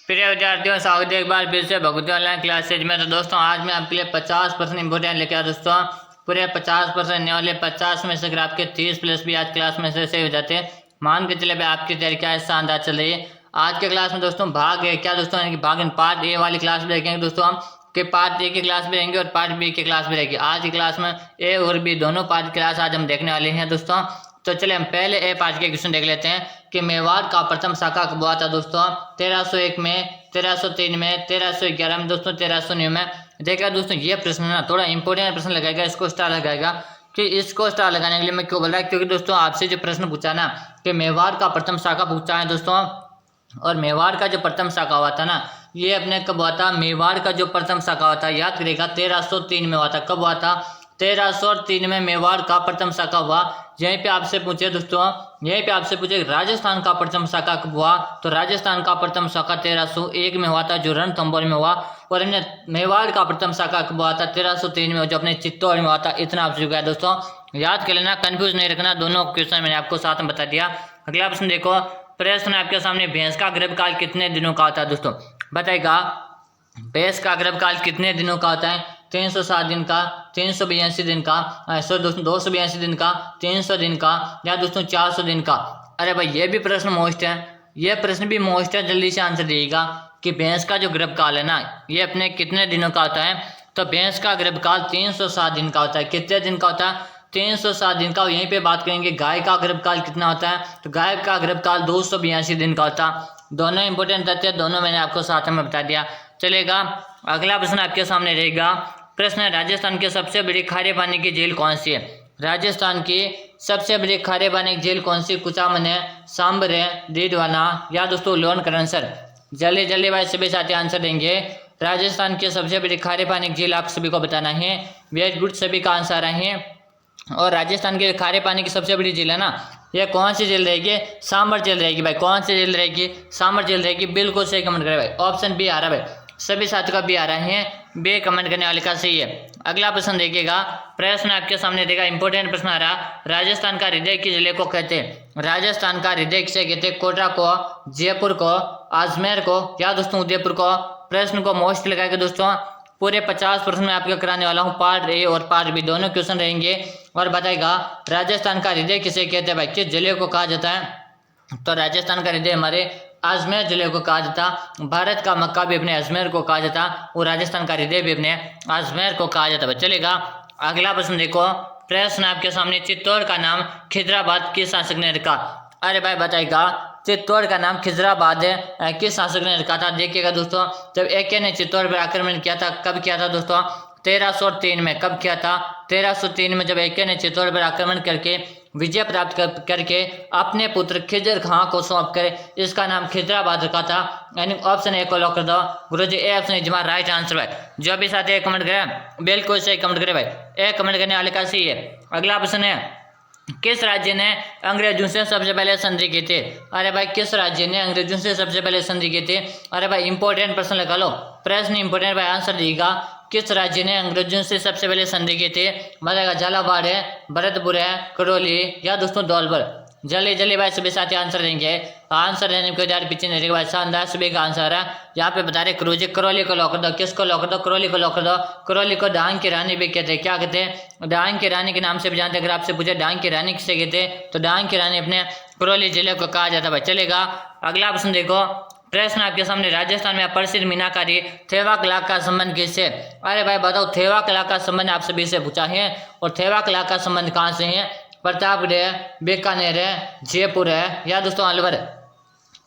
प्रिय विद्यार्थियों, स्वागत है एक बार फिर से भगवती ऑनलाइन क्लासेज में। तो दोस्तों आज मैं आपके लिए 50% इंपोर्टेंट लेके आया दोस्तों। पूरे 50% नहीं वाले 50 में से अगर आपके 30 प्लस भी आज क्लास में से सही हो जाते हैं, मान के चले भाई आपकी तैयारी क्या है शानदार चल रही है। आज के क्लास में दोस्तों भाग है क्या दोस्तों, यानी कि भाग इन पार्ट ए वाली क्लास में देखेंगे दोस्तों हम कि पार्ट ए की क्लास भी रहेंगे और पार्ट बी की क्लास भी रहेगी। आज की क्लास में ए और बी दोनों पार्ट की क्लास आज हम देखने वाले हैं दोस्तों। तो चले हम पहले ए पार्ट के क्वेश्चन देख लेते हैं कि मेवाड़ का प्रथम शाखा कब हुआ था दोस्तों। 1301 में, 1303 में, 1311 में दोस्तों, 1309 में। देखा दोस्तों ये प्रश्न ना थोड़ा इंपॉर्टेंट प्रश्न लगाएगा, इसको स्टार लगाएगा। कि इसको स्टार लगाने के लिए मैं क्यों बोल रहा है, क्योंकि दोस्तों आपसे जो प्रश्न पूछा ना कि मेवाड़ का प्रथम शाखा पूछा है दोस्तों, और मेवाड़ का जो प्रथम शाखा हुआ था ना ये अपने कब हुआ था। मेवाड़ का जो प्रथम शाखा हुआ था याद करेगा 1303 में हुआ था। कब हुआ था? 1303 में मेवाड़ का प्रथम शाखा हुआ। यहीं पे आपसे पूछे दोस्तों, यहीं पे आपसे पूछे राजस्थान का प्रथम शाखा कब हुआ, तो राजस्थान का प्रथम शाखा 1301 में हुआ था जो रणथंभौर में हुआ। और हमने मेवाड़ का प्रथम शाखा कब हुआ था? 1303 में जो अपने चित्तौड़ में हुआ था। इतना आप चुका है दोस्तों, याद कर लेना, कंफ्यूज नहीं रखना। दोनों क्वेश्चन मैंने आपको साथ में बता दिया। अगला प्रश्न देखो, प्रश्न आपके सामने भैंस का गर्भकाल कितने दिनों का होता है दोस्तों, बताएगा। भैंस का गर्भकाल कितने दिनों का होता है? 307 दिन का, 382 दिन का, सॉरी दोस्तों 282 दिन का, 300 दिन का, या दोस्तों 400 दिन का। अरे भाई ये भी प्रश्न मोस्ट है, ये प्रश्न भी मोस्ट है, जल्दी से आंसर दिएगा कि भैंस का जो गर्भकाल है ना ये अपने कितने दिनों का होता है। तो भैंस का गर्भकाल 307 दिन का होता है। कितने दिन का होता है? 307 दिन का। यहीं पे बात करेंगे गाय का गर्भकाल कितना होता है, तो गाय का गर्भकाल 282 दिन का होता है। दोनों इंपोर्टेंट तथ्य, दोनों मैंने आपको साथ में बता दिया। चलेगा, अगला प्रश्न आपके सामने रहेगा। प्रश्न है, राजस्थान की सबसे बड़ी खारे पानी की झील कौन सी है? राजस्थान की सबसे बड़ी खारे पानी की झील कौन सी? कुचामन है, सांबर है, डीडवाना, या दोस्तों लोनकरनसर। जल्दी जल्दी भाई सभी साथी आंसर देंगे। राजस्थान की सबसे बड़ी खारे पानी की झील आप सभी को बताना है। वेरी गुड, सभी का आंसर है। और राजस्थान के खारे पानी की सबसे बड़ी झील है ना ये कौन सी झील रहेगी? सांबर झील रहेगी भाई। कौन सी झील रहेगी? सांबर झील रहेगी। बिल्कुल सही कमेंट करे भाई, ऑप्शन बी आ रहा है भाई, सभी साथियों का भी आ रहा है, बी कमेंट करने वाले का सही है। अगला प्रश्न देखिएगा, प्रश्न आपके सामने देगा, इंपोर्टेंट प्रश्न आ रहा। राजस्थान का हृदय किस जिले को कहते हैं? राजस्थान का हृदय किसे कहते हैं? कोटा को, जयपुर को, अजमेर को, या दोस्तों उदयपुर को। प्रश्न को मोस्ट लगाएगा दोस्तों। पूरे 50% में आपको कराने वाला हूँ। पार्ट ए और पार्ट बी दोनों क्वेश्चन रहेंगे। और बताएगा राजस्थान का हृदय किसे कहते हैं भाई, किस जिले को कहा जाता है? तो राजस्थान का हृदय हमारे अजमेर जिले को कहा जाता। भारत का मक्का भी अपने अजमेर को कहा जाता, और राजस्थान का हृदय भी अपने अजमेर को कहा जाता। चलेगा, अगला प्रश्न देखो। प्रश्न आपके सामने, चित्तौड़ का नाम खिजराबाद किस शासक ने रखा? अरे भाई बताएगा चित्तौड़ का नाम खिजराबाद किस शासक ने रखा था? देखिएगा दोस्तों, जब एक ने चित्तौड़ पर आक्रमण किया था, कब किया था दोस्तों? 1303 में। कब किया था? 1303 में, जब एक ने चित्तौड़ पर आक्रमण करके विजय प्राप्त करके अपने पुत्र खिजर खां को सौंप कर इसका नाम खिजराबाद रखा था। यानी ऑप्शन ए को लॉक कर दो गुरु जी, ए ऑप्शन इज हमारा राइट आंसर भाई। जो भी साथी कमेंट करे बिल्कुल सही कमेंट करे भाई, ए कमेंट करने वाले का सही है। अगला प्रश्न है, किस राज्य ने अंग्रेजों से सबसे पहले संधि की थी? अरे भाई किस राज्य ने अंग्रेजों से सबसे पहले संधि की थी? अरे भाई इंपॉर्टेंट प्रश्न लगा लो, प्रश्न इंपॉर्टेंट भाई, आंसर देगा। किस राज्य ने अंग्रेजों से सबसे पहले संधि की थी? बताएगा झालावाड़ है, भरतपुर है, करौली, या दोस्तों धौलपुर। जल्दी जल्दी भाई सभी साथी आंसर देंगे। आंसर देने को यार पीछे नहीं रहेगा भाई, शानदार सभी का आंसर है। यहाँ पे बता रहे क्रूजी, करौली को लॉक कर दो। किसको लॉक कर दो? करौली को लॉक कर दो। करौली को डांग की रानी भी कहते हैं। क्या कहते हैं? डांग की रानी के नाम से भी जानते हैं। अगर आपसे पूछे डांग की रानी किसे कहते हैं, तो डांग की रानी अपने करौली जिले को कहा जाता है। चलेगा, अगला प्रश्न देखो। प्रश्न आपके सामने, राजस्थान में प्रसिद्ध मीनाकारी थेवा कला का संबंध किससे? अरे भाई बताओ, थेवा कला का संबंध आप सभी से पूछा है। और थेवा कला का संबंध कहाँ से है? प्रतापगढ़ है, बीकानेर है, जयपुर है, या दोस्तों अलवर।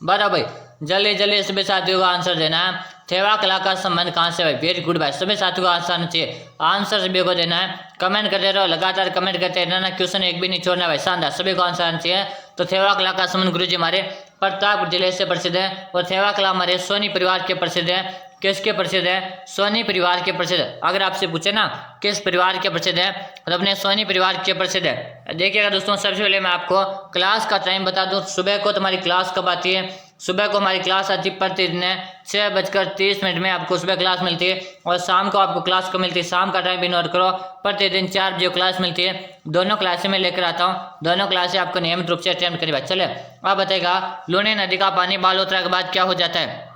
बराबर भाई, जल्दी जल्दी सभी साथियों को आंसर देना है। थेवा कला का संबंध कहाँ से भाई? वेरी गुड भाई, सभी साथियों को आंसर आना चाहिए। आंसर सभी को देना है, कमेंट करते रहो, लगातार कमेंट करते रहना, क्वेश्चन एक भी नहीं छोड़ना भाई, शानदार सभी को आंसर आना चाहिए। तो थेवा कला का संबंध गुरुजी हमारे प्रतापगढ़ जिले से प्रसिद्ध है। और थेवा कला हमारे सोनी परिवार के प्रसिद्ध है। किसके प्रसिद्ध है? सोनी परिवार के प्रसिद्ध। अगर आपसे पूछे ना किस परिवार के प्रसिद्ध है, तो अपने सोनी परिवार के प्रसिद्ध है। देखिएगा दोस्तों, सबसे पहले मैं आपको क्लास का टाइम बता दूं। सुबह को तुम्हारी क्लास कब आती है? सुबह को हमारी क्लास आती है प्रतिदिन 6:30 में आपको सुबह क्लास मिलती है। और शाम को आपको क्लास कब मिलती है? शाम का टाइम भी नोट करो, प्रतिदिन 4 बजे क्लास मिलती है। दोनों क्लासें मैं लेकर आता हूँ, दोनों क्लासें आपको नियमित रूप से अटेंड करिएगा। चले, अब बताएगा लूनी नदी का पानी बालोतरा के बाद क्या हो जाता है?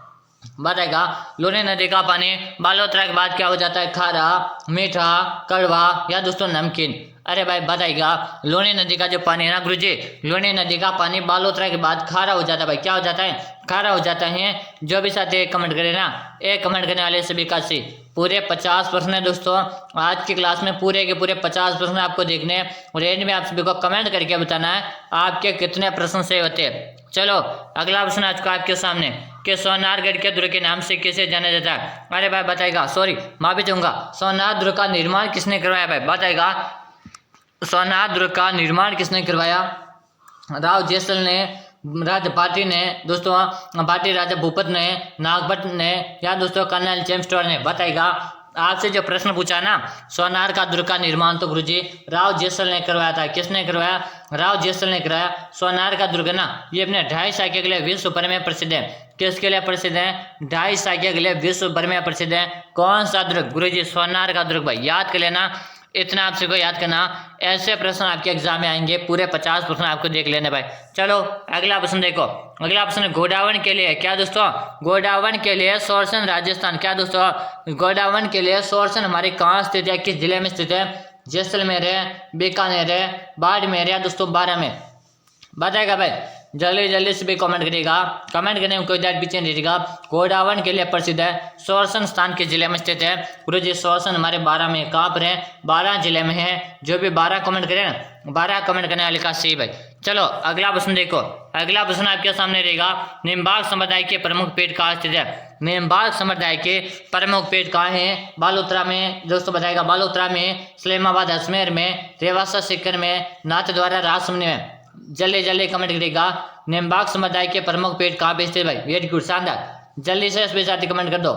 बताएगा लूनी नदी का पानी बालोतरा के बाद क्या हो जाता है, खारा, मीठा, कड़वा या दोस्तों नमकीन। अरे भाई बताएगा लूनी नदी का जो पानी है ना गुरुजी, लूनी नदी का पानी बालोतरा के बाद खारा हो जाता है। भाई क्या हो जाता है, खारा हो जाता है। जो भी साथी एक कमेंट करे ना, एक कमेंट करने वाले सभी का सी पूरे 50% है दोस्तों। आज की क्लास में पूरे के पूरे 50% आपको देखने और एंड में आप सभी को कमेंट करके बताना है आपके कितने प्रश्न सही होते हैं। चलो अगला प्रश्न आज का आपके सामने कि सोनारगढ़ के दुर्ग के नाम से किसे जाना जाता है। अरे भाई बताएगा, सॉरी माफी चाहूंगा, सोनार दुर्ग का निर्माण किसने करवाया। भाई बताएगा सोनार दुर्ग का निर्माण किसने करवाया। राव जेसल ने, राजा पाटी ने दोस्तों, पाटी राजा भूपत ने, नागभट्ट ने या दोस्तों कर्नल जेम्स टॉड ने। बताएगा आपसे जो प्रश्न पूछा ना सोनार का दुर्ग का निर्माण तो गुरुजी राव जेसल ने करवाया था। किसने करवाया, राव जेसल ने करवाया। सोनार का दुर्ग ना ये अपने 2.5 साल के लिए विश्व भर में प्रसिद्ध है। किसके लिए प्रसिद्ध है, 2.5 साल के लिए विश्व भर में प्रसिद्ध है। कौन सा दुर्ग, गुरुजी सोनार का दुर्ग। भाई याद कर लेना, इतना आपसे को याद करना, ऐसे प्रश्न आपके एग्जाम में आएंगे, पूरे 50% आपको देख लेने भाई। चलो अगला प्रश्न देखो, अगला प्रश्न गोडावन के लिए क्या दोस्तों, गोडावन के लिए सोरसन राजस्थान। क्या दोस्तों, गोडावन के लिए सोरसन हमारे कहाँ स्थित है, किस जिले में स्थित है। जैसलमेर है, बीकानेर है, बाड़मेर या दोस्तों बारां में। बताएगा भाई जल्दी जल्दी से भी कमेंट करिएगा, कमेंट करने में कोई डाउट पीछे नहीं रहेगा। गोडावन के लिए प्रसिद्ध है, सोरसन स्थान के जिले में स्थित है। गुरुजी सोरसन हमारे 12 में, कहाँ पर है, 12 जिले में है। जो भी 12 कमेंट करें ना, 12 कमेंट करने वाले का सही भाई। चलो अगला प्रश्न देखो, अगला प्रश्न आपके सामने रहेगा निम्बार्क संप्रदाय के प्रमुख पेड़ कहाँ स्थित है। निम्बार्क संप्रदाय के प्रमुख पेड़ कहाँ है, बालोतरा में दोस्तों। बताएगा बालोतरा में, सलेमाबाद अजमेर में, रेवासा सीकर में, नाथद्वारा राजसमंद में। जल्दी जल्दी कमेंट करिएगा निम्बार्क समुदाय के प्रमुख पेड़ कहाँ पे स्थित। भाई वेरी गुड, शानदार, जल्दी से इस साथी कमेंट कर दो,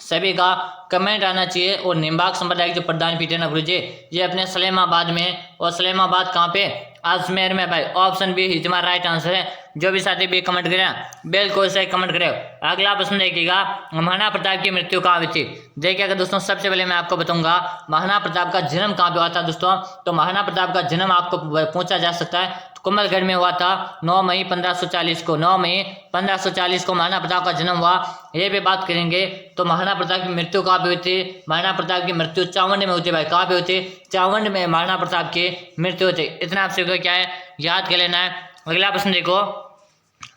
सभी का कमेंट आना चाहिए। और निम्बार्क संप्रदाय के जो प्रधान पीठ है ना गुरुजी ये अपने सलेमाबाद में, और सलेमाबाद कहाँ पे, अजमेर में। भाई ऑप्शन बी तुम्हारा राइट आंसर है। जो भी साथी भी कमेंट करें बिल्कुल सही कमेंट करें। अगला प्रश्न देखिएगा महाराणा प्रताप की मृत्यु कहाँ हुई थी। देखिएगा दोस्तों सबसे पहले मैं आपको बताऊंगा महाराणा प्रताप का जन्म कहाँ पे हुआ था दोस्तों। तो महाराणा प्रताप का जन्म आपको पूछा जा सकता है, कुंभलगढ़ में हुआ था 9 मई 1540 को। 9 मई 1540 को महाराणा प्रताप का जन्म हुआ, ये भी बात करेंगे। तो महाराणा प्रताप की मृत्यु कहाँ पे हुई थी, महाराणा प्रताप की मृत्यु चावंड में हुई थी। भाई कहाँ पे हुई थी, चावंड में महाराणा प्रताप की मृत्यु हुई थी। इतना आपसे क्या है याद कर लेना है। अगला प्रश्न देखो,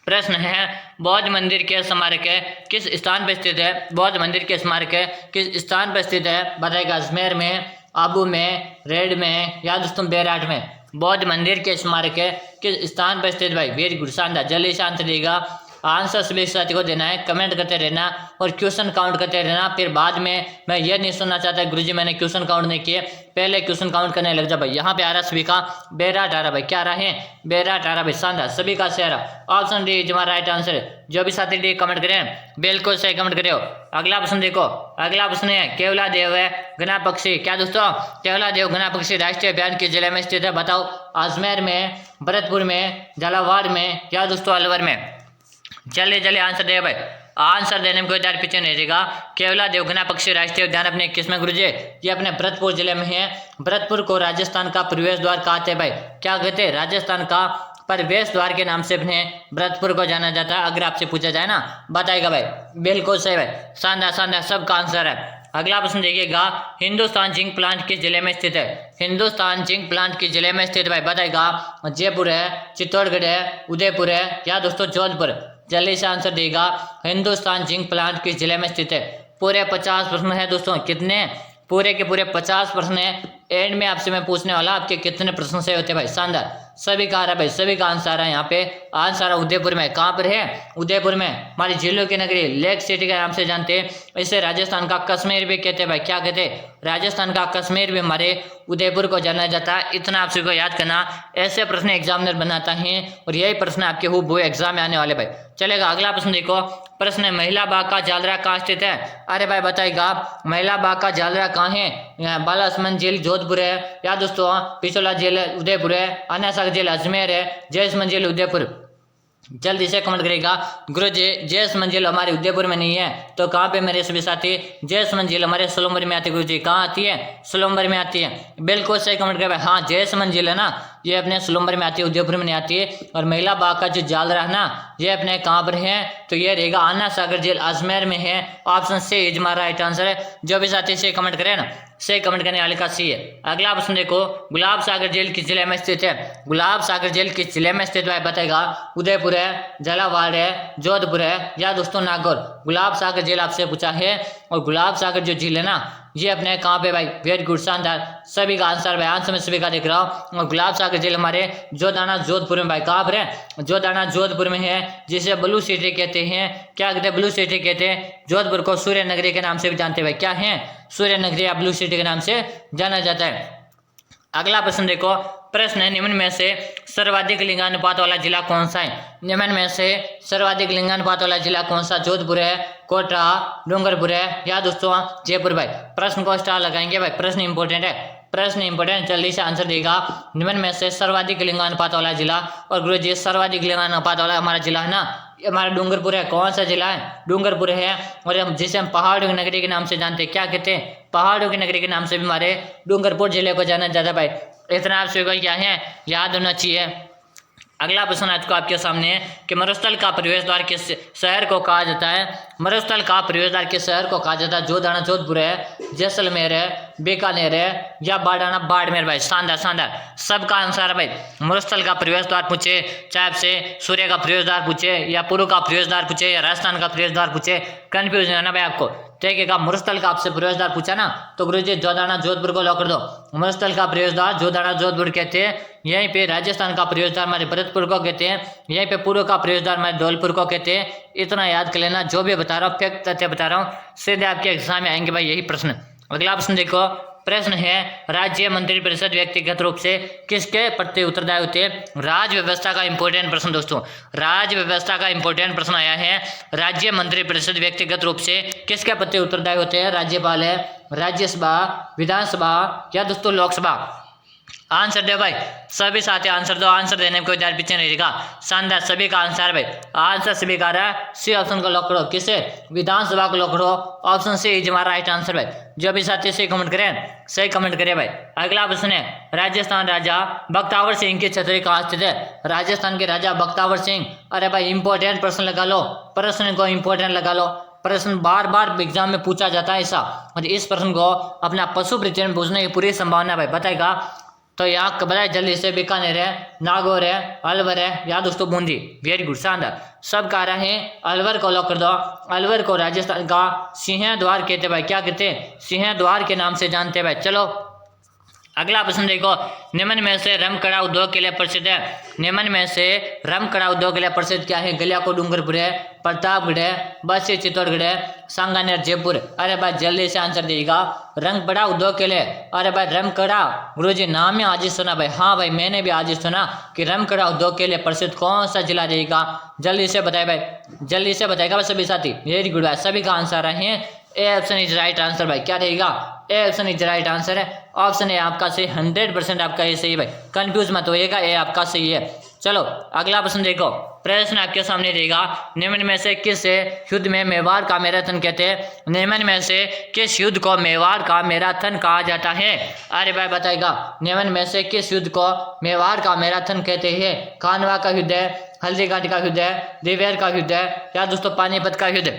प्रश्न है बौद्ध मंदिर के स्मारक है किस स्थान पर स्थित है। बौद्ध मंदिर के स्मारक है किस स्थान पर स्थित है। बताएगा अजमेर में, आबू में, रेड में या दोस्तों बेराट में। बौद्ध मंदिर के स्मारक है किस स्थान पर स्थित। भाई वेरी गुड, शानदार, जल्दी से आंसर देगा। आंसर सभी साथी को देना है, कमेंट करते रहना और क्वेश्चन काउंट करते रहना। फिर बाद में मैं ये नहीं सुनना चाहता गुरुजी मैंने क्वेश्चन काउंट नहीं किए, पहले क्वेश्चन काउंट करने लग जा। भाई यहाँ पे आ रहा सभी का बेराट आ रहा। भाई क्या आ रहा है, बेराट आ रहा। भाई शानदार, सभी का सही आ रहा। ऑप्शन डी तुम्हारा राइट आंसर है। जो भी साथी डी कमेंट करें बिल्कुल सही कमेंट करो। अगला प्रश्न देखो, अगला प्रश्न है केवला देव है घना पक्षी। क्या दोस्तों, केवला देव घना पक्षी राष्ट्रीय उद्यान किस जिले में स्थित है। बताओ, अजमेर में, भरतपुर में, झालावाड़ में या दोस्तों अलवर में। जल्दी जल्दी आंसर दे भाई, आंसर देने में कोई डर पीछे नहीं रहेगा। केवला देवघना पक्षी राष्ट्रीय उद्यान अपने किस में गुरुजी, ये अपने भरतपुर जिले में है। भरतपुर को राजस्थान का प्रवेश द्वार कहते हैं। भाई क्या कहते हैं, राजस्थान का प्रवेश द्वार के नाम से अपने भरतपुर को जाना जाता है। अगर आपसे पूछा जाए ना, बताएगा भाई बिल्कुल सही भाई, शानदार शानदार, सबका आंसर है। अगला प्रश्न देखिएगा हिंदुस्तान जिंक प्लांट किस जिले में स्थित है। हिंदुस्तान जिंक प्लांट किस जिले में स्थित। भाई बताएगा जयपुर है, चित्तौड़गढ़ है, उदयपुर है या दोस्तों जोधपुर। जल्दी से आंसर देगा हिंदुस्तान जिंक प्लांट किस जिले में स्थित है। पूरे 50 प्रश्न है दोस्तों, कितने, पूरे के पूरे 50 प्रश्न है। एंड में आपसे मैं पूछने वाला आपके कितने प्रश्न सही होते हैं। भाई शानदार, सभी का आ रहा है भाई, सभी का आंसर आ रहा है। यहाँ पे आंसर आ रहा उदयपुर में। कहाँ पर है, उदयपुर में। हमारी झीलों की नगरी, लेक सिटी के नाम से जानते हैं। इसे राजस्थान का कश्मीर भी कहते हैं। भाई क्या कहते हैं, राजस्थान का कश्मीर भी हमारे उदयपुर को जाना जाता है। इतना आप सभी को याद करना, ऐसे प्रश्न एग्जामिनर बनाता है और यही प्रश्न आपके वो एग्जाम में आने वाले। भाई चलेगा, अगला प्रश्न देखो, प्रश्न है महिला बाग का जालरा कहाँ स्थित है। अरे भाई बताएगा महिला बाग का जालरा कहाँ है। यहाँ बालासमंद झील जोधपुर है या दोस्तों पिछोला झील उदयपुर है, अनासागर झील अजमेर है, जयसमंद झील उदयपुर। जल्दी से कमेंट करेगा गुरुजी जयसमंद झील हमारे उदयपुर में नहीं है तो कहाँ पे मेरे सभी साथी, जयसमंद झील हमारे सोलंबर में आती है। गुरुजी कहाँ आती है, सोलंबर में आती है। बिल्कुल सही कमेंट करेगा। हाँ जयसमंद झील है ना, ये अपने सुलंबर में आती है, उदयपुर में नहीं आती है। और महिला बाग का जो जाल रहा ना, ये अपने कहाँ पर है, तो ये रहेगा अन्ना सागर जेल अजमेर में है। ऑप्शन सी इज हमारा राइट आंसर है। जो भी साथी से कमेंट करें ना, से कमेंट करने वाले का सी है। अगला प्रश्न देखो, गुलाब सागर जेल किस जिले में स्थित है? गुलाब सागर जेल किस जिले में स्थित है बताएगा? उदयपुर है, झालावाड़ है, जोधपुर है या दोस्तों नागौर। गुलाब सागर जेल आपसे पूछा है। और गुलाब सागर जो झील है ना, ये अपने कहाँ पे भाई? वेरी गुड, शानदार। सभी का आंसर भाई, आंसर में सभी का दिख रहा हूँ। और गुलाब सागर जेल हमारे जोधाना जोधपुर में भाई, कहाँ पर है? जोधाना जोधपुर में है, जिसे ब्लू सिटी कहते हैं। क्या कहते हैं? ब्लू सिटी कहते हैं। जोधपुर को सूर्य नगरी के नाम से भी जानते हैं भाई। क्या है? सूर्य नगरी या ब्लू सिटी के नाम से जाना जाता है। अगला प्रश्न देखो, प्रश्न है, निम्न में से सर्वाधिक लिंगानुपात वाला जिला कौन सा है? निम्न में से सर्वाधिक लिंगानुपात वाला जिला कौन सा? जोधपुर है, कोटा, डूंगरपुर है या दोस्तों जयपुर भाई। प्रश्न को स्टार लगाएंगे भाई, प्रश्न इंपॉर्टेंट है, प्रश्न इंपॉर्टेंट, जल्दी से आंसर देगा। निम्न में से सर्वाधिक लिंगानुपात वाला जिला, और गुरु जी सर्वाधिक लिंगानुपात वाला हमारा जिला है ना, हमारा डूंगरपुर है। कौन सा जिला है? डूंगरपुर है। और हम जिसे हम पहाड़ों की नगरी के नाम से जानते हैं, क्या कहते हैं? पहाड़ों की नगरी के नाम से भी हमारे डूंगरपुर जिले को जाना जाता भाई। इतना आप सभी को क्या है, याद होना चाहिए। अगला प्रश्न आज को आपके सामने है कि मरुस्थल का प्रवेश द्वार किस शहर को कहा जाता है? मरुस्थल का प्रवेश द्वार किस शहर को कहा जाता है? जोधाना जोधपुर है, जैसलमेर है, बीकानेर है या बाड़ाना बाड़मेर भाई। शानदार शानदार, सबका आंसर है भाई। मरुस्थल का प्रवेश द्वार पूछे, चाहे आपसे सूर्य का प्रवेश द्वार पूछे या पूर्व का प्रवेश द्वार पूछे या राजस्थान का प्रवेश द्वार पूछे, कंफ्यूज है ना भाई आपको। ठीक है, मरुस्थल का आपसे प्रवेश द्वार पूछा ना, तो गुरुजी जोधाना जोधपुर को लॉक कर दो। मरुस्थल का प्रवेश द्वार जोधाना जोधपुर कहते हैं। यहीं पे राजस्थान का प्रवेश द्वार हमारे भरतपुर को कहते हैं। यहीं पे पूर्व का प्रवेश द्वार हमारे धौलपुर को कहते हैं। इतना याद कर लेना, जो भी बता रहा हूँ फैक्ट तथ्य बता रहा हूँ, सीधे आपके एग्जाम में आएंगे भाई यही प्रश्न। अगला प्रश्न देखो, प्रश्न है, राज्य मंत्रिपरिषद व्यक्तिगत रूप से किसके प्रति उत्तरदायी होते हैं? राज्य व्यवस्था का इंपॉर्टेंट प्रश्न दोस्तों, राज्य व्यवस्था का इंपॉर्टेंट प्रश्न आया है। राज्य मंत्रिपरिषद व्यक्तिगत रूप से किसके प्रति उत्तरदायी होते हैं? राज्यपाल है, राज्यसभा, विधानसभा या दोस्तों लोकसभा। आंसर दे भाई, सभी साथी आंसर दो, आंसर देने में कोई देर पीछे नहीं रहेगा। शानदार, सभी का आंसर भाई, आंसर सभी का रहा है। सी ऑप्शन को लॉक करो, किसे? विधानसभा को लॉक करो। ऑप्शन सी इज हमारा राइट आंसर भाई। जो भी साथी सही कमेंट करें, सही कमेंट करें भाई। अगला प्रश्न है, राजस्थान राजा बख्तावर सिंह की छतरी कहाँ स्थित है? राजस्थान के राजा बख्तावर सिंह, अरे भाई इंपॉर्टेंट प्रश्न लगा लो, प्रश्न को इंपॉर्टेंट लगा लो। प्रश्न बार बार एग्जाम में पूछा जाता है ऐसा, और इस प्रश्न को अपना पशु परीक्षण में पूछने की पूरी संभावना भाई, बताएगा। तो यहाँ बताए जल्दी से, बीकानेर है, नागौर है, अलवर है या दोस्तों बूंदी। वेरी गुड, शानदार, सब कह रहे हैं अलवर को लॉक कर दो। अलवर को राजस्थान का सिंह द्वार कहते भाई, क्या कहते हैं? सिंह द्वार के नाम से जानते भाई। चलो अगला प्रश्न देखो, निम्न में से रमकड़ा उद्योग के लिए प्रसिद्ध है? निम्न में से रमकड़ा उद्योग के लिए प्रसिद्ध क्या है? गलियाको डूंगरपुर है, प्रतापगढ़ है, बस्सी चित्तौड़गढ़ है, सांगानेर जयपुर। अरे भाई जल्दी से आंसर देगा, रमकड़ा उद्योग के लिए। अरे भाई रमकड़ा, गुरुजी नाम में आज ही सुना भाई। हाँ भाई मैंने भी आज ही सुना कि रमकड़ा उद्योग के लिए प्रसिद्ध कौन सा जिला रहेगा? जल्दी से बताए भाई, जल्दी से बताएगा भाई सभी साथी। वेरी गुड भाई, सभी का आंसर है A option is right answer भाई। क्या रहेगा? A option is right answer है। ऑप्शन ए आपका सही, 100% आपका ये सही भाई, कंफ्यूज मत होइएगा, ए आपका सही है। चलो अगला प्रश्न देखो, प्रश्न आपके सामने रहेगा, निम्न में से किस युद्ध में मेवाड़ का मैराथन कहते हैं? निम्न में से किस युद्ध को मेवाड़ का मैराथन कहा जाता है? अरे भाई बताएगा, निम्न में से किस युद्ध को मेवाड़ का मैराथन कहते हैं? खानवा का युद्ध है, हल्दीघाटी का युद्ध है, दिवेर का युद्ध है या दोस्तों पानीपत का युद्ध?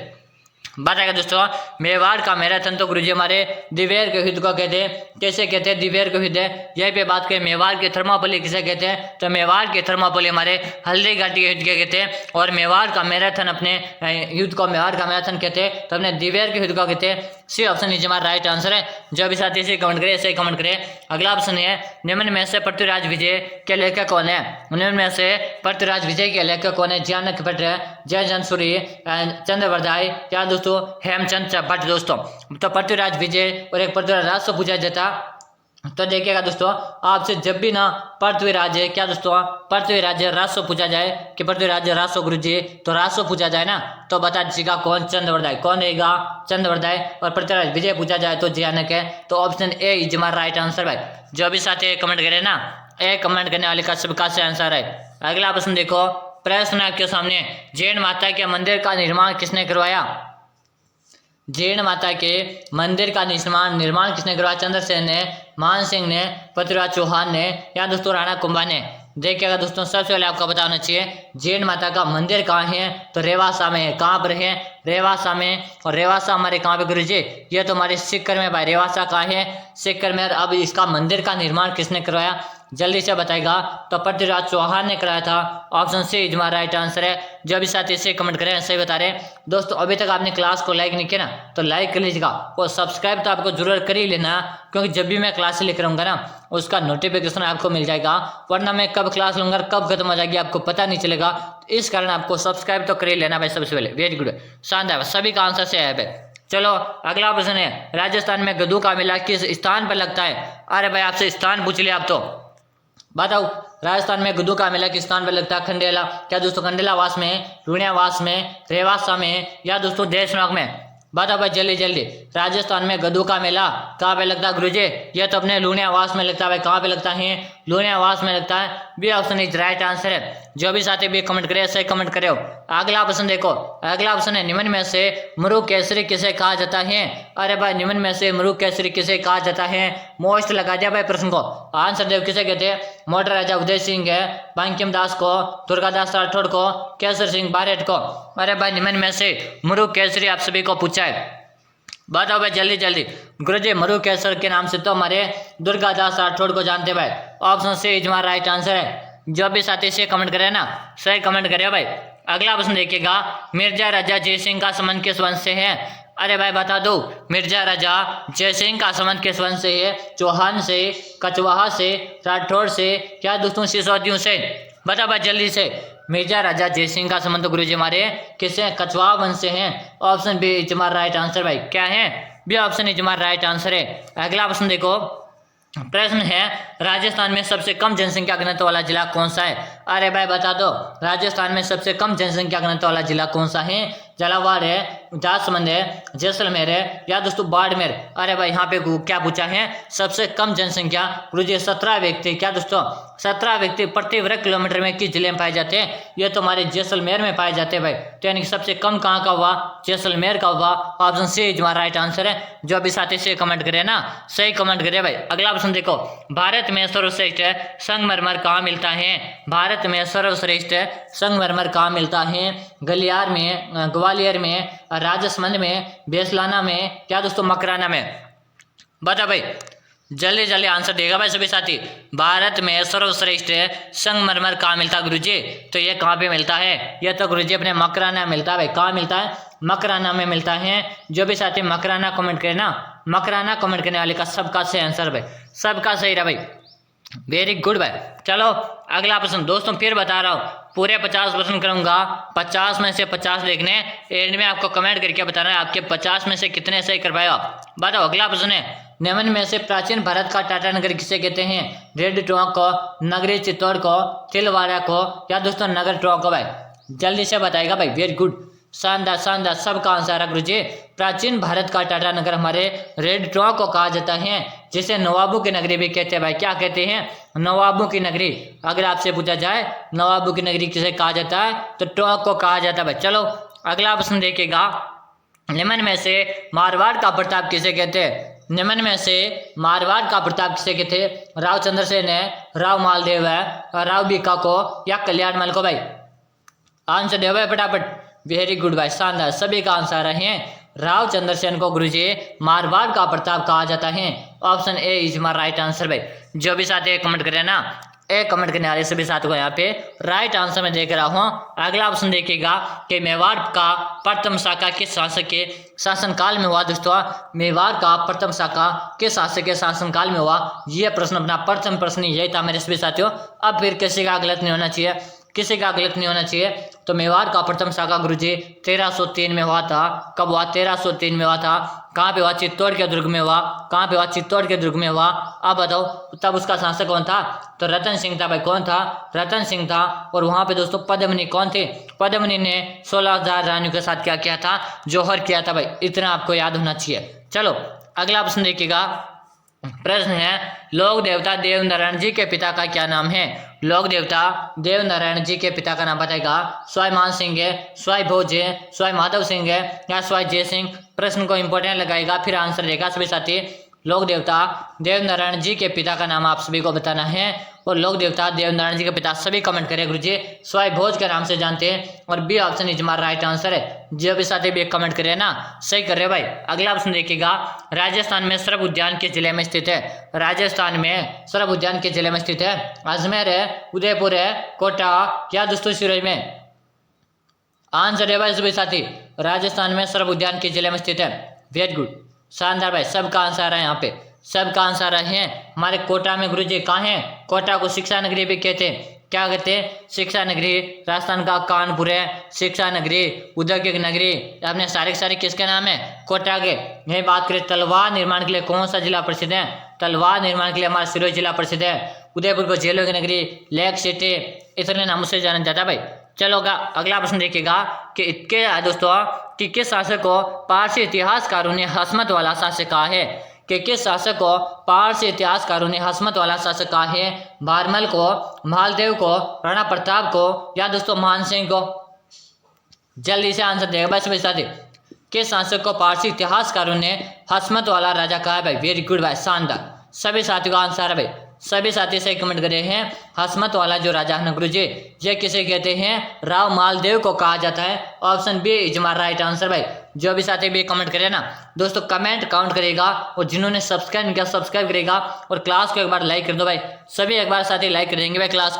बताएगा दोस्तों, मेवाड़ का मैराथन तो गुरुजी हमारे दिवेर के युद्ध को कहते हैं। कैसे कहते हैं? दिवेर के युद्ध है। यहीं पे बात करें मेवाड़ के थर्मोपल्ली किसे कहते हैं? तो मेवाड़ के थर्मोपल्ली हमारे हल्दी घाटी के युद्ध के कहते हैं। और मेवाड़ का मैराथन, अपने युद्ध को मेवाड़ का मैराथन कहते हैं, तो अपने दिवेर के युद्ध को कहते हैं। सी ऑप्शन इज हमारा राइट आंसर है। जो भी साथी से कमेंट करे, ऐसे कमेंट करे। अगला ऑप्शन है, निम्न में से पृथ्वीराज विजय के लेखक कौन है? निम्न में से पृथ्वीराज विजय के लेखक कौन है? ज्ञानक भट्ट, जयचंद सूरी, चंद्रवर्धाई या दोस्तों हेमचंद भट्ट दोस्तों। तो पृथ्वीराज विजय और एक पृथ्वीराज राज पूछा जाता। तो देखिएगा दोस्तों, आपसे जब भी ना पृथ्वीराज क्या दोस्तों, पृथ्वीराज राजस्व पूछा जाए कि पृथ्वीराज राजस्व गुरुजी, तो राजस्व पूछा जाए ना, तो बता दीजिएगा कौन? चंद्रवर्धाई। कौन रहेगा? चंद्रवर्धाई। और पृथ्वीराज विजय पूछा जाए तो ज्ञानक है। तो ऑप्शन ए इज हमारा राइट आंसर भाई। जो भी साथी कमेंट करे ना, ए कमेंट करने वाले का सबका से आंसर है। अगला प्रश्न देखो, प्रश्न आपके सामने, जैन माता के मंदिर का निर्माण किसने करवाया? जीर्ण माता के मंदिर का निर्माण किसने करवाया? चंद्रसेन ने, मान सिंह ने, पृथ्वीराज चौहान ने या दोस्तों राणा कुंभा ने? देखिएगा दोस्तों, सबसे पहले आपको पता होना चाहिए जीर्ण माता का मंदिर कहाँ है, तो रेवासा में है। कहाँ पर है? रेवासा में। और रेवासा हमारे कहाँ पे गुरुजी? ये तो हमारे सीकर में भाई। रेवासा कहाँ है? सीकर में। अब इसका मंदिर का निर्माण किसने करवाया? जल्दी से बताएगा। तो पृथ्वीराज चौहान ने कराया था। ऑप्शन सी इज हमारा राइट आंसर है। जो भी साथी इसे कमेंट करें सही बता रहे हैं। दोस्तों अभी तक आपने क्लास को लाइक नहीं किया ना, तो लाइक कर लीजिएगा और सब्सक्राइब तो आपको जरूर कर ही लेना, क्योंकि जब भी मैं क्लास लेकर आऊँगा ना उसका नोटिफिकेशन आपको मिल जाएगा। वरना मैं कब क्लास लूँगा कब खत्म हो जाएगी आपको पता नहीं चलेगा। इस कारण आपको सब्सक्राइब तो कर ही लेना भाई सबसे पहले। वेरी गुड, शानदार, सभी का आंसर से है भाई। चलो अगला प्रश्न है, राजस्थान में गद्दू का मेला किस स्थान पर लगता है? अरे भाई आपसे स्थान पूछ लिया, आप तो बताओ राजस्थान में गद्दू का मेला किस स्थान पर लगता है? खंडेला। क्या दोस्तों खंडेलावास में, लुणियावास में, रेवासा में या दोस्तों देशनोक में? बताओ भाई जल्दी जल्दी। राजस्थान में गद्दू का मेला कहाँ पे लगता है गुरुजी? ये तो अपने लुणियावास में लगता है भाई। कहाँ पे लगता है? लुणियावास में लगता है। B option is right answer है। जो भी साथी भी कमेंट करे सही कमेंट करे हो। अगला ऑप्शन देखो, अगला ऑप्शन है निम्न में से मुरु केसरी किसे कहा जाता है? अरे भाई निम्न में से मुरु केसरी किसे कहा जाता है? मोस्ट लगा दिया भाई प्रश्न को। आंसर देव किसे कहते हैं? मोटर राजा उदय सिंह है, बंकिम दास को, दुर्गादास राठौड़ को, केसर सिंह बारेट को। अरे भाई निम्न में से मुरु केसरी आप सभी को पूछा है। बताओ भाई जल्दी जल्दी। गुरुजी मुरु केसर के नाम से तो हमारे दुर्गादास राठौड़ को जानते भाई। ऑप्शन सी इज हमारा राइट आंसर है। जो भी साथी से कमेंट करे ना सही कमेंट करे भाई। अगला प्रश्न देखिएगा, मिर्जा राजा जय सिंह का संबंध किस वंश से है? अरे भाई बता दो, मिर्जा राजा जय सिंह का संबंध किस वंश से है? चौहान से, कचवाहा से, राठौड़ से या दोस्तों सिसोदियों से? बता भाई जल्दी से। मिर्जा राजा जय सिंह का संबंध गुरुजी हमारे किससे? कछवाहा वंश से हैं। ऑप्शन बी इज हमारा राइट आंसर भाई। क्या है? बी ऑप्शन इज हमारा राइट आंसर है। अगला प्रश्न देखो, प्रश्न है राजस्थान में सबसे कम जनसंख्या घनत्व वाला जिला कौन सा है? अरे भाई बता दो, राजस्थान में सबसे कम जनसंख्या घनत्व वाला जिला कौन सा है? झालावाड़ है, जासमंद है, जैसलमेर है या दोस्तों बाड़मेर? अरे भाई यहाँ पे क्या पूछा है? सबसे कम जनसंख्या गुरुजी 17 व्यक्ति। क्या दोस्तों? 17 व्यक्ति प्रति वर्ग किलोमीटर में किस जिले में पाए जाते हैं? ये तो हमारे जैसलमेर में पाए जाते हैं भाई। तो यानी कि सबसे कम कहाँ का हुआ? जैसलमेर का हुआ। ऑप्शन सी हमारा राइट आंसर है। जो अभी साथी से कमेंट करे ना सही कमेंट करे भाई। अगला ऑप्शन देखो, भारत में सर्वश्रेष्ठ संगमरमर कहाँ मिलता है? भारत में सर्वश्रेष्ठ संगमरमर कहाँ मिलता है? गलियार में, ग्वालियर में, राजसमंद में, बेसलाना में या दोस्तों मकराना में? बता भाई जल्दी जल्दी आंसर देगा भाई सभी साथी। भारत में सर्वश्रेष्ठ संगमरमर कहाँ मिलता है गुरुजी? तो ये कहाँ पे मिलता है? ये तो गुरुजी अपने मकराना में मिलता है भाई। कहाँ मिलता है? मकराना में मिलता है। जो भी साथी मकराना कमेंट करे ना, मकराना कमेंट करने वाले का सबका सही आंसर भाई, सबका सही रहा भाई। वेरी गुड भाई। चलो अगला प्रश्न दोस्तों फिर बता रहा हूँ, पूरे 50 प्रश्न करूंगा। 50 में से 50 देखने, एंड में आपको कमेंट करके बताना है आपके 50 में से कितने सही कर पाए आप। बताओ अगला प्रश्न है, निम्न में से प्राचीन भारत का टाटा नगर किसे कहते हैं? रेड टोंक को, नगरी चित्तौड़ को, तिलवाड़ा को या दोस्तों नगर टोंक को? भाई जल्दी से बताएगा भाई। वेरी गुड, शानदार शानदार, सबका आंसर है गुरुजी। प्राचीन भारत का टाटा नगर हमारे रेड टोंक को कहा जाता है, जिसे नवाबों की नगरी भी कहते हैं भाई। क्या कहते हैं? नवाबों की नगरी। अगर आपसे पूछा जाए नवाबों की नगरी किसे कहा जाता है, तो टोंक को कहा जाता है भाई। चलो अगला प्रश्न देखिएगा, निम्न में से मारवाड़ का प्रताप किसे कहते हैं? निम्न में से मारवाड़ का प्रताप किसे कहते हैं? राव चंद्रसेन है, राव मालदेव है, राव बीका को या कल्याण मल को? भाई आंसर दे भाई फटाफट। वेरी गुड भाई, शानदार, सभी का आंसर है राव चंद्रसेन को गुरुजी मारवाड़ का प्रताप कहा जाता है। ऑप्शन ए इज हमारा राइट आंसर भाई। जो भी साथी कमेंट करे ना, एक कमेंट करने वाले सभी साथियों को यहाँ पे राइट आंसर में देख रहा हूँ। अगला ऑप्शन देखिएगा कि मेवाड़ का प्रथम शाखा किस शासक के शासनकाल में हुआ? दोस्तों मेवाड़ का प्रथम शाखा किस शासक के शासनकाल में हुआ? ये प्रश्न अपना प्रथम प्रश्न यही था मेरे सभी साथियों। अब फिर किसी का गलत नहीं होना चाहिए, किसी का गलत नहीं होना चाहिए। तो मेवाड़ का प्रथम शाखा गुरुजी 1303 में हुआ था। कब हुआ? 1303 में हुआ था। कहाँ पे हुआ? चित्तौड़ के दुर्ग में हुआ। कहाँ पे हुआ? चित्तौड़ के दुर्ग में हुआ। अब बताओ तब उसका शासक कौन था? तो रतन सिंह था भाई। कौन था? रतन सिंह था। और वहाँ पे दोस्तों पद्मनी कौन थे? पद्मनी ने 16,000 रानियों के साथ क्या किया था? जौहर किया था भाई। इतना आपको याद होना चाहिए। चलो अगला प्रश्न देखिएगा, प्रश्न है लोक देवता देव नारायण जी के पिता का क्या नाम है? लोक देवता देव नारायण जी के पिता का नाम बताएगा। स्वाई मान सिंह है, स्वाई भोज है, स्वाई माधव सिंह है या स्वाई जय सिंह। प्रश्न को इंपॉर्टेंट लगाएगा, फिर आंसर देगा सभी साथी। लोक देवता देव नारायण जी के पिता का नाम आप सभी को बताना है और लोक देवता देव नारायण जी के पिता सभी कमेंट करें गुरुजी। स्वाई भोज के नाम से जानते हैं और बी ऑप्शन इज हमारा राइट आंसर है। जो भी साथी भी कमेंट करे ना, सही कर रहे भाई। अगला ऑप्शन देखिएगा, राजस्थान में सरब उद्यान किस जिले में स्थित है? राजस्थान में सरब उद्यान किस जिले में स्थित है? अजमेर है, उदयपुर है, कोटा या दोस्तों सूरज में? आंसर है भाई सभी साथी, राजस्थान में सरब उद्यान किस जिले में स्थित है? वेरी गुड, शानदार भाई, सबका आंसर आ रहा है यहाँ पे, सबका आंसर आ रहे हैं। हमारे कोटा में गुरुजी कहाँ है? कोटा को शिक्षा नगरी भी कहते हैं। क्या कहते हैं? शिक्षा नगरी। राजस्थान का कानपुर है शिक्षा नगरी, उद्योग नगरी। अपने सारे किसके नाम है? कोटा के। यही बात करें तलवार निर्माण के लिए कौन सा जिला प्रसिद्ध है? तलवार निर्माण के लिए हमारा सिरोही जिला प्रसिद्ध है। उदयपुर को जेलों की नगरी, लेक सिटी, इतने नामों से जाना जाता है भाई। चलोगा अगला प्रश्न देखिएगा कि इसके दोस्तों कि किस शासक को पारसी इतिहासकारों ने हसमत वाला शासक कहा है? कि किस शासक को पारसी इतिहासकारों ने हसमत वाला शासक कहा है? भारमल को, मालदेव को, राणा प्रताप को या दोस्तों मानसिंह को? जल्दी से आंसर देगा भाई सभी साथी। किस शासक को पारसी इतिहासकारों ने हसमत वाला राजा कहा है भाई? वेरी गुड भाई, शानदार, सभी साथियों का आंसर है भाई। सभी साथी सही कमेंट कर रहे हैं। हसमत वाला जो राजा है गुरु जी, ये किसे कहते हैं? राव मालदेव को कहा जाता है। ऑप्शन बी इज हमारा राइट आंसर भाई। जो भी साथी भी कमेंट करे ना दोस्तों, कमेंट काउंट करेगा और जिन्होंने सब्सक्राइब नहीं किया सब्सक्राइब करेगा और क्लास को एक बार लाइक कर दो भाई। सभी एक बार साथी लाइक कर देंगे भाई, क्लास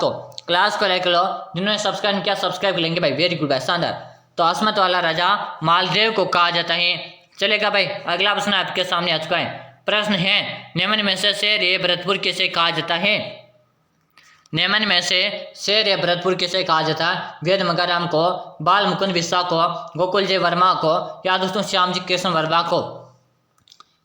को लाइक कर लो। जिन्होंने सब्सक्राइब नहीं किया सब्सक्राइब कर लेंगे भाई। वेरी गुड भाई, शानदार। तो हसमत वाला राजा मालदेव को कहा जाता है। चलेगा भाई, अगला प्रश्न आपके सामने आ चुका है। प्रश्न है, निम्न में से शेर ए भरतपुर किसे कहा जाता है? निम्न में से शेर ए भरतपुर किसे कहा जाता है? वेद मगाराम को, बाल मुकुंद बिस्सा को, गोकुल जी वर्मा को या दोस्तों श्याम जी कृष्ण वर्मा को?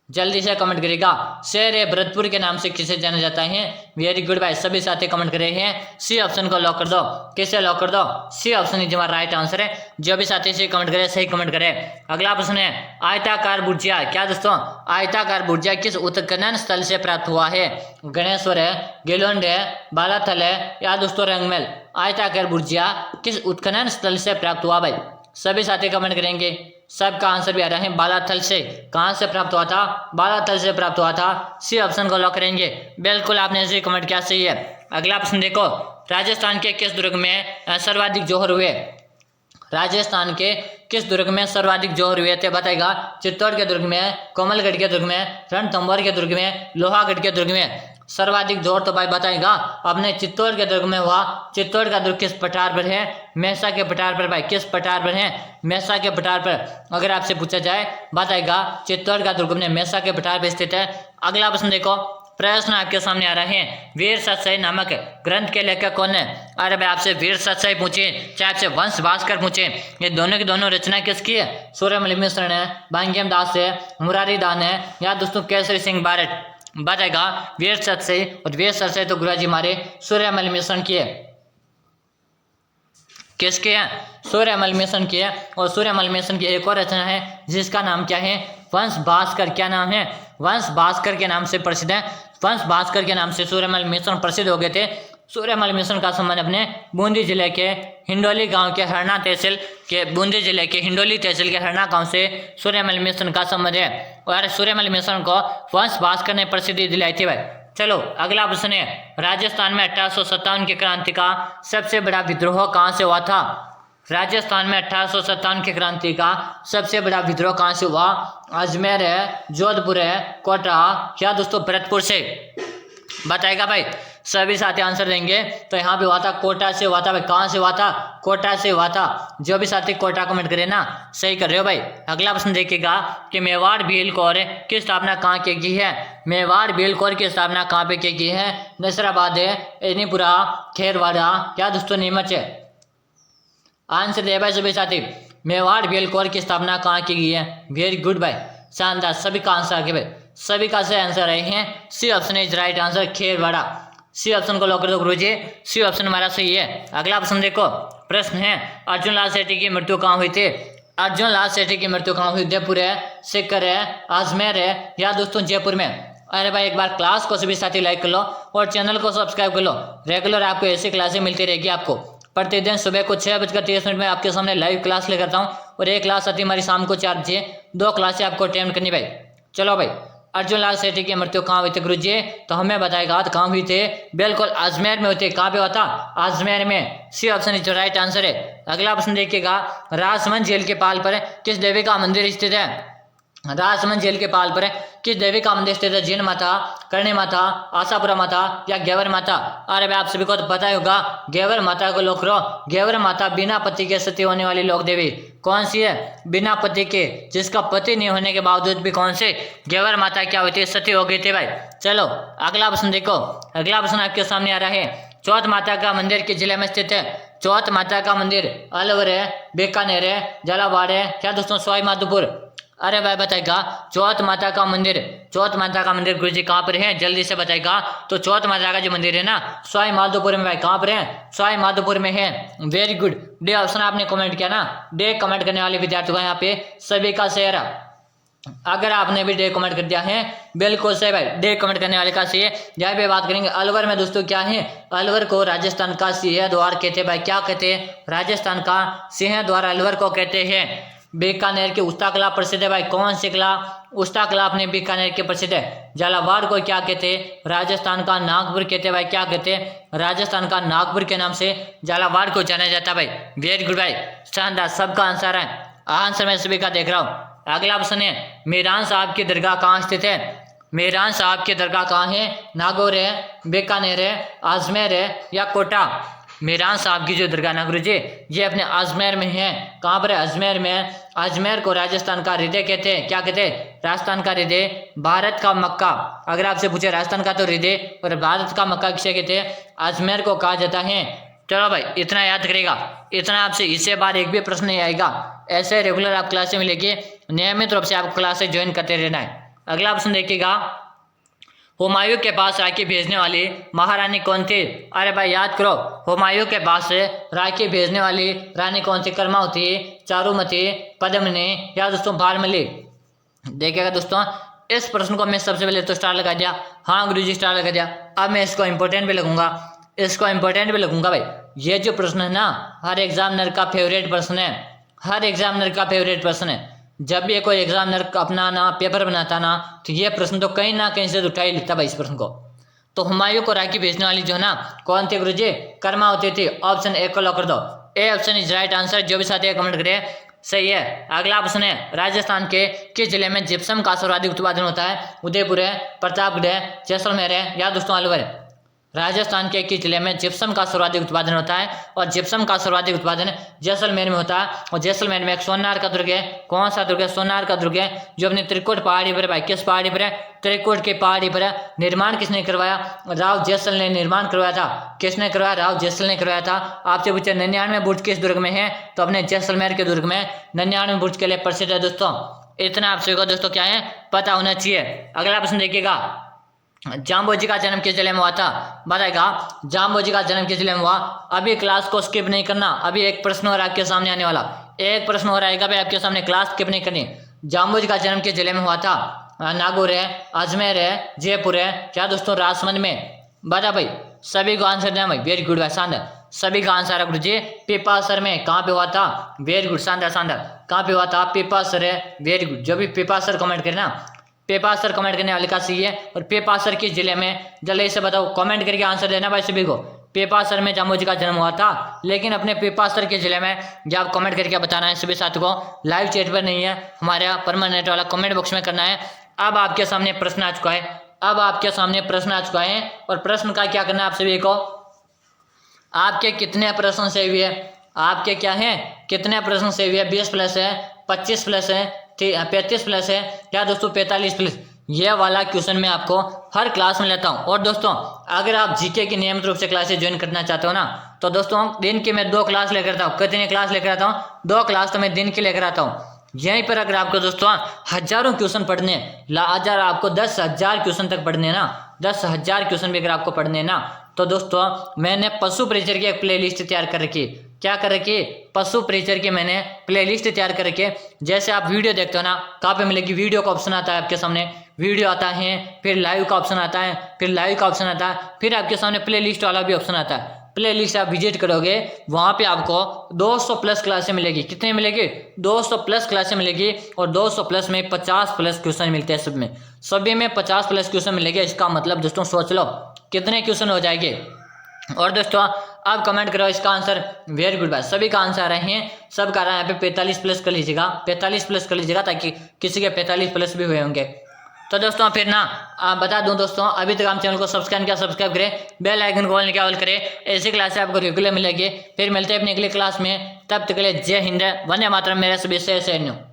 जल्दी से कमेंट करेगा। शेर ए भरतपुर के नाम से किसे जाना जाता है? वेरी गुड भाई, सभी साथी कमेंट कर रहे हैं। सी ऑप्शन को लॉक कर दो। किसे लॉक कर दो? सी ऑप्शन इज हमारा राइट आंसर है। जो भी साथी से कमेंट करे सही कमेंट करे। अगला प्रश्न है, आयताकार बुर्जिया, क्या दोस्तों? आयताकार बुर्जिया किस उत्खनन स्थल से प्राप्त हुआ है? गणेश्वर है, गेलोंड है, बालाथल है या दोस्तों रंगमहल? आयताकार बुर्जिया किस उत्खनन स्थल से प्राप्त हुआ भाई? सभी साथी कमेंट करेंगे। सबका आंसर भी आ रहा है बालाथल से। कहाँ से प्राप्त हुआ था? बालाथल से प्राप्त हुआ था। सी ऑप्शन को लॉक करेंगे। बिल्कुल आपने सही कमेंट किया, सही है। अगला प्रश्न देखो, राजस्थान के किस दुर्ग में सर्वाधिक जौहर हुए? राजस्थान के किस दुर्ग में सर्वाधिक जौहर हुए थे? बताएगा। चित्तौड़ के दुर्ग में, कोमलगढ़ के दुर्ग में, रणथंभौर के दुर्ग में, लोहागढ़ के दुर्ग में? सर्वाधिक जोर तो भाई बताएगा अपने चित्तौड़ के दुर्ग में हुआ। चित्तौड़ का दुर्ग किस पठार पर है? मेहसा के पठार पर भाई। किस पठार पर है? मेहसा के पठार पर। अगर आपसे पूछा जाए बताएगा चित्तौड़ का दुर्ग अपने मेहसा के पठार पर स्थित है। अगला प्रश्न देखो, प्रश्न आपके सामने आ रहे हैं। वीर सतसाई नामक ग्रंथ के लेखक कौन है? अरे भाई आपसे वीर सतसाई पूछे, चाहे आपसे वंश भास्कर पूछे, ये दोनों की दोनों रचना किसकी है? सूर्यमल मिश्र है, भांग्यम दास है, मुरारी दान है या दोस्तों केसरी सिंह बारट? बताएगा वीर सतसाई। और वीर सतसाई तो गुरुजी हमारे सूर्यमल मिश्र की है। किसके है? सूर्यमल मिश्र की है। और सूर्यमल मिश्र की एक और रचना है जिसका नाम क्या है? वंश भास्कर। क्या नाम है? वंश भास्कर के नाम से प्रसिद्ध है। वंश भास्कर के नाम से सूर्यमल मिश्र प्रसिद्ध हो गए थे। सूर्यमल मिश्र का संबंध अपने बूंदी जिले के हिंडोली गांव के हरना तहसील के, बूंदी जिले के हिंडोली तहसील के हरना गांव से सूर्यमल मिश्र का संबंध है। और सूर्यमल मिश्र को वंश भास्कर ने प्रसिद्धि दिलाई थी भाई। चलो अगला प्रश्न है, राजस्थान में 1857 की क्रांति का सबसे बड़ा विद्रोह कहाँ से हुआ था? राजस्थान में 1857 की क्रांति का सबसे बड़ा विद्रोह कहाँ से हुआ? अजमेर है, जोधपुर है, कोटा या दोस्तों भरतपुर से? बताएगा भाई। सभी साथी आंसर देंगे। तो यहाँ पे हुआ था कोटा से हुआ था भाई। कहाँ से हुआ था? कोटा से हुआ था। जो भी साथी कोटा कमेंट करे ना सही कर रहे हो भाई। अगला प्रश्न देखिएगा कि मेवाड़ भील कौर की स्थापना कहाँ की गई है? मेवाड़ भील कौर की स्थापना कहाँ पे की गई है? नसराबाद है, एनीपुरा, खेरवाड़ा या दोस्तों नीमच है? आंसर दे भाई सभी साथी। मेवाड़ भील कौर की स्थापना कहाँ की गई है? वेरी गुड भाई, शानदार, सभी का आंसर आगे भाई। सभी का सही आंसर रहे हैं। C option is right answer, Kherwara. C option को लॉक कर दो गुरुजी। सी ऑप्शन हमारा सही है। अगला प्रश्न देखो, प्रश्न है अर्जुन लाल सेठी की मृत्यु कहाँ हुई थी? अर्जुन लाल सेठी की मृत्यु कहाँ हुई? उदयपुर है, सीकर है, अजमेर है या दोस्तों जयपुर में? अरे भाई एक बार क्लास को सभी साथी लाइक कर लो और चैनल को सब्सक्राइब कर लो। रेगुलर आपको ऐसी क्लासें मिलती रहेगी। आपको प्रतिदिन सुबह को 6:30 में आपके सामने लाइव क्लास लेकर आता हूँ और एक क्लास आती है हमारी शाम को 4 बजे। 2 क्लासें आपको अटेम्प्ट करनी भाई। चलो भाई, अर्जुन लाल सेठी की मृत्यु कहाँ हुई थी गुरु जी? तो हमें बताएगा तो कहाँ हुई थे? बिल्कुल अजमेर में हुई थी। कहाँ पे हुआ था? अजमेर में। C option is right answer है। अगला प्रश्न देखिएगा, राजमहल झील के पाल पर किस देवी का मंदिर स्थित है? राजमहल झील के पाल पर किस देवी का मंदिर स्थित है? जीन माता, करणी माता, आशापुरा माता या गेवर माता? अरे भाई आप सभी को तो पता ही होगा, गेवर माता को लोग करो। गेवर माता बिना पति के सती होने वाली लोक देवी कौन सी है? बिना पति के, जिसका पति नहीं होने के बावजूद भी कौन से गेवर माता क्या होती है? सती हो गई थी भाई। चलो अगला प्रश्न देखो। अगला प्रश्न आपके सामने आ रहा है, चौथ माता का मंदिर किस जिले में स्थित है? चौथ माता का मंदिर अलवर है, बीकानेर है, झालावाड़ है क्या दोस्तों सवाई माधोपुर? अरे भाई बताएगा, चौथ माता का मंदिर, चौथ माता का मंदिर गुरुजी कहाँ पर है? जल्दी से बताएगा। तो चौथ माता का जो मंदिर है ना, सवाई माधोपुर में भाई। कहाँ पर है? सवाई माधोपुर में है। वेरी गुड, डे ऑप्शन आपने कमेंट किया ना। डे कमेंट करने वाले विद्यार्थियों का यहाँ पे सभी का शेयर। अगर आपने भी डे कमेंट कर दिया है बिल्कुल सही भाई, डे कमेंट करने वाले का सही है। यहाँ पे बात करेंगे अलवर में दोस्तों क्या है? अलवर को राजस्थान का सिंह द्वार कहते हैं भाई। क्या कहते हैं? राजस्थान का सिंह द्वार अलवर को कहते हैं। बीकानेर की उस्ता कला प्रसिद्ध है भाई। कौन सी कला? उस्ता कला अपने बीकानेर की प्रसिद्ध है। झालावाड़ को क्या कहते हैं? राजस्थान का नागपुर कहते हैं भाई। क्या कहते हैं? राजस्थान का नागपुर के नाम से झालावाड़ को जाना जाता है भाई। वेरी गुड भाई, शानदार, सबका आंसर है। आंसर मैं सभी का देख रहा हूँ। अगला प्रश्न है, मीरान साहब की दरगाह कहाँ स्थित है? मीरान साहब की दरगाह कहाँ है? नागौर है, बीकानेर है, अजमेर है या कोटा? मीरान साहब की जो दरगाह ना गुरु जी, ये अपने अजमेर में है। कहाँ पर है? अजमेर में। अजमेर को राजस्थान का हृदय कहते हैं। क्या कहते हैं? राजस्थान का हृदय, भारत का मक्का। अगर आपसे पूछे राजस्थान का तो हृदय और भारत का मक्का किसे कहते हैं? अजमेर को कहा जाता है। चलो भाई इतना याद करेगा, इतना आपसे इससे बार एक भी प्रश्न नहीं आएगा। ऐसे रेगुलर आप क्लासें मिलेगी, नियमित रूप से आपको क्लासें ज्वाइन करते रहना है। अगला प्रश्न देखिएगा, हुमायूं के पास राखी भेजने वाली महारानी कौन थी? अरे भाई याद करो, हुमायूं के पास राखी भेजने वाली रानी कौन थी? कर्मावती, चारुमती, पद्मिनी या दोस्तों भारमली? देखिएगा दोस्तों, इस प्रश्न को मैं सबसे पहले तो स्टार लगा दिया। हाँ गुरुजी स्टार लगा दिया। अब मैं इसको इंपॉर्टेंट भी लगूंगा, इसको इंपॉर्टेंट भी लगूंगा भाई। ये जो प्रश्न है ना, हर एग्जामिनर का फेवरेट प्रश्न है। हर एग्जामिनर का फेवरेट प्रश्न है। जब भी कोई एग्जामिनर अपना ना पेपर बनाता ना, तो ये प्रश्न तो कहीं ना कहीं से उठा ही लेता भाई इस प्रश्न को। तो हुमायूं को राखी भेजने वाली जो है ना, कौन थी गुरुजी? कर्मावती थी। ऑप्शन ए को लॉक कर दो। A option is right answer. जो भी साथी कमेंट करे सही है। अगला प्रश्न है, राजस्थान के किस जिले में जिप्सम का सर्वाधिक उत्पादन होता है? उदयपुर है, प्रतापगढ़ है, जैसलमेर है या दोस्तों अलवर है? राजस्थान के किस जिले में जिप्सम का सर्वाधिक उत्पादन होता है? और जिप्सम का सर्वाधिक उत्पादन जैसलमेर में होता है। और जैसलमेर में एक सोनार का दुर्ग है। कौन सा दुर्ग है? सोनार का दुर्ग है, जो अपनी त्रिकुट पहाड़ी पर है भाई। किस पहाड़ी पर है? त्रिकुट की पहाड़ी पर है। निर्माण किसने करवाया? राव जैसल ने निर्माण करवाया था। किसने करवाया? राव जैसल ने करवाया था। आपसे पूछे 99 बुर्ज किस दुर्ग में है? तो अपने जैसलमेर के दुर्ग में 99 बुर्ज के लिए प्रसिद्ध है दोस्तों। इतना आप सभी को दोस्तों क्या है पता होना चाहिए। अगला प्रश्न देखिएगा, जाम्बोजी का जन्म किस जिले में हुआ था? बताएगा, जाम्बोजी का जन्म किस जिले में हुआ? अभी क्लास को स्किप नहीं करना। अभी एक प्रश्न और आपके सामने आने वाला, एक प्रश्न और आएगा भाई आपके सामने, क्लास स्किप नहीं करनी। जाम्बोजी का जन्म किस जिले में हुआ था? नागौर है, अजमेर है, जयपुर है क्या दोस्तों राजमहल में? बता भाई, सभी को आंसर देना भाई। वेरी गुड भाई, शानदार, सभी का आंसर है गुरु जी। पीपासर में। कहाँ पे हुआ था? वेरी गुड, शानदार शानदार। कहाँ पे हुआ था? पीपासर है। वेरी गुड, जो भी पीपासर कमेंट करे ना, पेपासर कमेंट करने वाले का सही है। और पेपासर किस जिले में? जल्दी से बताओ, कमेंट करके आंसर देना भाई सभी को। पेपासर में जाम्बोजी का जन्म हुआ था, लेकिन अपने पेपासर के जिले में जब कमेंट करके बताना है सभी साथी को। लाइव चैट पर नहीं है, हमारे परमानेंट वाला कमेंट बॉक्स में करना है। अब आपके सामने प्रश्न आ चुका है, अब आपके सामने प्रश्न आ चुका है। और प्रश्न का क्या करना है आप सभी को? आपके कितने प्रश्न सही हुए? आपके क्या है? कितने प्रश्न सही हुए? 20 प्लस है, 25 प्लस है, 35 प्लस है क्या दोस्तों 45 प्लस? ये वाला क्वेश्चन मैं आपको हर क्लास में लेता हूँ। और दोस्तों अगर आप जीके की नियमित रूप से क्लासेस ज्वाइन करना चाहते हो ना, तो दोस्तों दिन की मैं 2 क्लास लेकर आता हूँ। कितनी क्लास लेकर आता हूँ? 2 क्लास तो मैं दिन की लेकर आता हूँ। यहीं पर अगर आपको दोस्तों हजारों क्वेश्चन पढ़ने, हजार आपको 10,000 क्वेश्चन तक पढ़ने ना, 10,000 क्वेश्चन भी अगर आपको पढ़ने ना, तो दोस्तों मैंने पशु परिचर की एक प्लेलिस्ट तैयार कर रखी। क्या कर रखी है, पशु परिचर की मैंने प्लेलिस्ट तैयार कर रखी है। जैसे आप वीडियो देखते हो ना, कहाँ पे मिलेगी, वीडियो का ऑप्शन आता है आपके सामने, वीडियो आता है, फिर लाइव का ऑप्शन आता है, फिर लाइव का ऑप्शन आता है, फिर आपके सामने प्लेलिस्ट वाला भी ऑप्शन आता है। प्लेलिस्ट आप विजिट करोगे, वहाँ पे आपको 200 प्लस क्लासें मिलेगी। कितनी मिलेगी, 200 प्लस क्लासें मिलेगी। और 200 प्लस में 50 प्लस क्वेश्चन मिलते हैं सब में, सभी में 50 प्लस क्वेश्चन मिलेंगे। इसका मतलब दोस्तों सोच लो कितने क्वेश्चन हो जाएंगे। और दोस्तों आप कमेंट करो इसका आंसर, वेरी गुड बात, सभी का आंसर आ रहे हैं, सब का रहा है। यहाँ पे 45 प्लस कर लीजिएगा, 45 प्लस कर लीजिएगा, ताकि किसी के 45 प्लस भी हुए होंगे। तो दोस्तों फिर ना आप बता दूं दोस्तों, अभी तक हम चैनल को सब्सक्राइब किया, सब्सक्राइब करें, बेल आइकन को ऑल क्या ऑल करें। ऐसी क्लास आपको रेगुलर मिलेगी। फिर मिलते हैं अपनी अगली क्लास में, तब तक के लिए जय हिंद, वंदे मातरम, मेरे सभी से